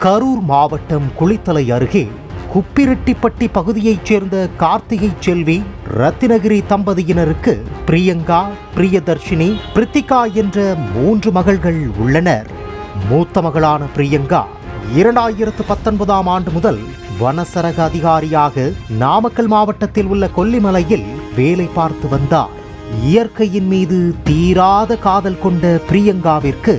கரூர் மாவட்டம் குளித்தலை அருகே குப்பிரெட்டிப்பட்டி பகுதியைச் சேர்ந்த கார்த்திகை செல்வி ரத்தினகிரி தம்பதியினருக்கு பிரியங்கா, பிரியதர்ஷினி, பிரித்திகா என்ற 3 மகள்கள் உள்ளனர். மூத்த மகளான பிரியங்கா 2019ஆம் ஆண்டு முதல் வனசரக அதிகாரியாக நாமக்கல் மாவட்டத்தில் உள்ள கொல்லிமலையில் வேலை பார்த்து வந்தார். இயற்கையின் மீது தீராத காதல் கொண்ட பிரியங்காவிற்கு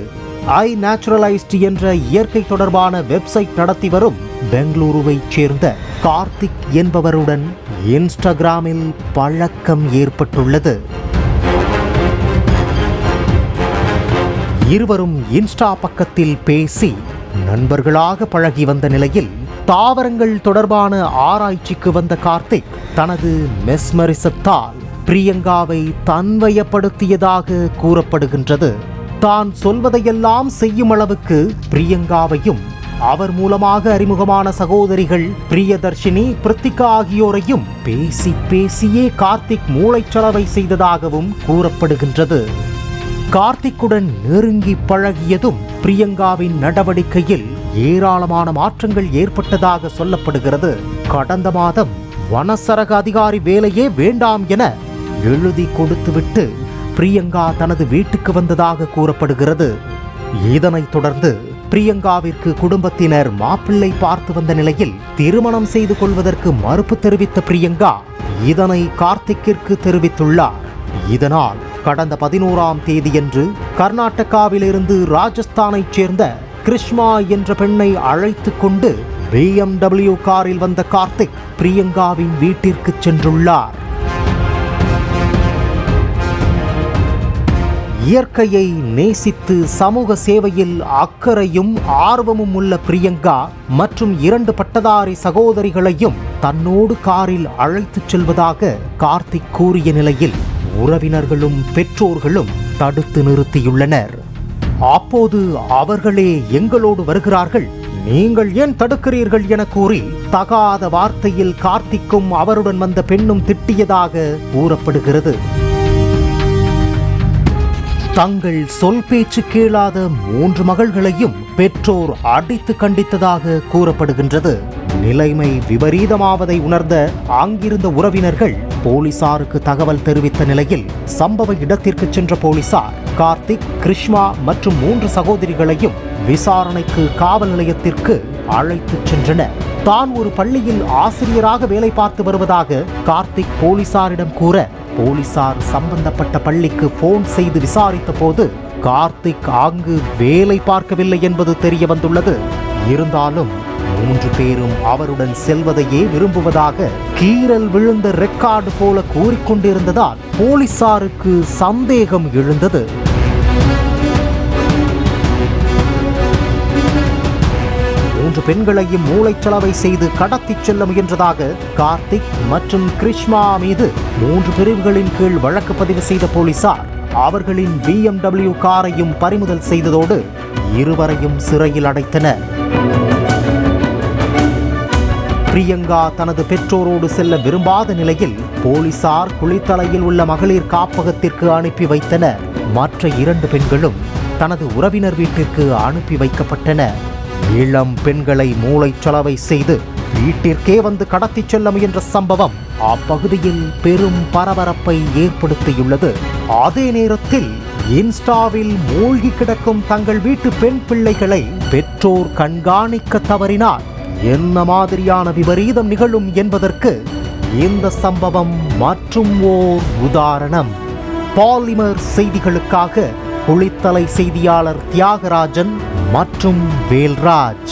ஐ நேச்சுரலைஸ்ட் என்ற இயற்கை தொடர்பான வெப்சைட் நடத்தி வரும் பெங்களூருவைச் சேர்ந்த கார்த்திக் என்பவருடன் இன்ஸ்டாகிராமில் பழக்கம் ஏற்பட்டுள்ளது. இருவரும் இன்ஸ்டா பக்கத்தில் பேசி நண்பர்களாக பழகி வந்த நிலையில் தாவரங்கள் தொடர்பான ஆராய்ச்சிக்கு வந்த கார்த்திக் தனது மெஸ்மரிசத்தால் பிரியங்காவை தன்வயப்படுத்தியதாக கூறப்படுகின்றது. தான் சொல்வதையெல்லாம் செய்யும் அளவுக்கு பிரியங்காவையும் அவர் மூலமாக அறிமுகமான சகோதரிகள் பிரியதர்ஷினி, பிரித்திகா ஆகியோரையும் பேசியே கார்த்திக் மூளைச்சலவை செய்ததாகவும் கூறப்படுகின்றது. கார்த்திக்குடன் நெருங்கி பழகியதும் பிரியங்காவின் நடவடிக்கையில் ஏராளமான மாற்றங்கள் ஏற்பட்டதாக சொல்லப்படுகிறது. கடந்த மாதம் வனசரக அதிகாரி வேலையே வேண்டாம் என எழுதி கொடுத்துவிட்டு பிரியங்கா தனது வீட்டுக்கு வந்ததாக கூறப்படுகிறது. இதனைத் தொடர்ந்து பிரியங்காவிற்கு குடும்பத்தினர் மாப்பிள்ளை பார்த்து வந்த நிலையில் திருமணம் செய்து கொள்வதற்கு மறுப்பு தெரிவித்த பிரியங்கா இதனை கார்த்திக்கிற்கு தெரிவித்துள்ளார். இதனால் கடந்த 11ஆம் தேதியன்று கர்நாடகாவிலிருந்து ராஜஸ்தானைச் சேர்ந்த கிருஷ்மா என்ற பெண்ணை அழைத்து கொண்டு BMW காரில் வந்த கார்த்திக் பிரியங்காவின் வீட்டிற்கு சென்றுள்ளார். இயற்கையை நேசித்து சமூக சேவையில் அக்கறையும் ஆர்வமும் உள்ள பிரியங்கா மற்றும் 2 பட்டதாரி சகோதரிகளையும் தன்னோடு காரில் அழைத்துச் செல்வதாக கார்த்திக் கூறிய நிலையில் உறவினர்களும் பெற்றோர்களும் தடுத்து நிறுத்தியுள்ளனர். அப்போது அவர்களே எங்களோடு வருகிறார்கள், நீங்கள் ஏன் தடுக்கிறீர்கள் என கூறி தகாத வார்த்தையில் கார்த்திக்கும் அவருடன் வந்த பெண்ணும் திட்டியதாக கூறப்படுகிறது. தங்கள் சொல் பேச்சு கேளாத 3 மகள்களையும் பெற்றோர் அடித்து கண்டித்ததாக கூறப்படுகின்றது. நிலைமை விபரீதமாவதை உணர்ந்த அங்கிருந்த உறவினர்கள் போலீசாருக்கு தகவல் தெரிவித்த நிலையில் சம்பவ இடத்திற்கு சென்ற போலீசார் கார்த்திக், கிருஷ்மா மற்றும் 3 சகோதரிகளையும் விசாரணைக்கு காவல் நிலையத்திற்கு அழைத்துச் சென்றனர். தான் ஒரு பள்ளியில் ஆசிரியராக வேலை பார்த்து வருவதாக கார்த்திக் போலீசாரிடம் கூற போலீசார் சம்பந்தப்பட்ட பள்ளிக்கு போன் செய்து விசாரித்த போது கார்த்திக் அங்கு வேலை பார்க்கவில்லை என்பது தெரிய வந்துள்ளது. இருந்தாலும் 3 பேரும் அவருடன் செல்வதையே விரும்புவதாக கீறல் விழுந்த ரெக்கார்டு போல கூறிக்கொண்டிருந்ததால் போலீசாருக்கு சந்தேகம் எழுந்தது. பெண்களையும் மூளைச்சலவை செய்து கடத்திச் செல்ல முயன்றதாக கார்த்திக் மற்றும் கிருஷ்மா மீது 3 பிரிவுகளின் கீழ் வழக்கு பதிவு செய்த போலீசார் அவர்களின் BMW காரையும் பறிமுதல் செய்ததோடு இருவரையும் சிறையில் அடைத்தனர். பிரியங்கா தனது பெற்றோரோடு செல்ல விரும்பாத நிலையில் போலீசார் குளித்தலையில் உள்ள மகளிர் காப்பகத்திற்கு அனுப்பி வைத்தனர். மற்ற 2 பெண்களும் தனது உறவினர் வீட்டிற்கு அனுப்பி வைக்கப்பட்டனர். இளம் பெண்களை மூளைச்சலவை செய்து வீட்டிற்கே வந்து கடத்திச் செல்ல முயன்ற சம்பவம் அப்பகுதியில் பெரும் பரபரப்பை ஏற்படுத்தியுள்ளது. அதே நேரத்தில் இன்ஸ்டாவில் மூழ்கி கிடக்கும் தங்கள் வீட்டு பெண் பிள்ளைகளை பெற்றோர் கண்காணிக்க தவறினால் என்ன மாதிரியான விபரீதம் நிகழும் என்பதற்கு இந்த சம்பவம் மற்றும் ஓர் உதாரணம். பாலிமர் செய்திகளுக்காக குளித்தலை செய்தியாளர் தியாகராஜன் மற்றும் வேல்ராஜ்.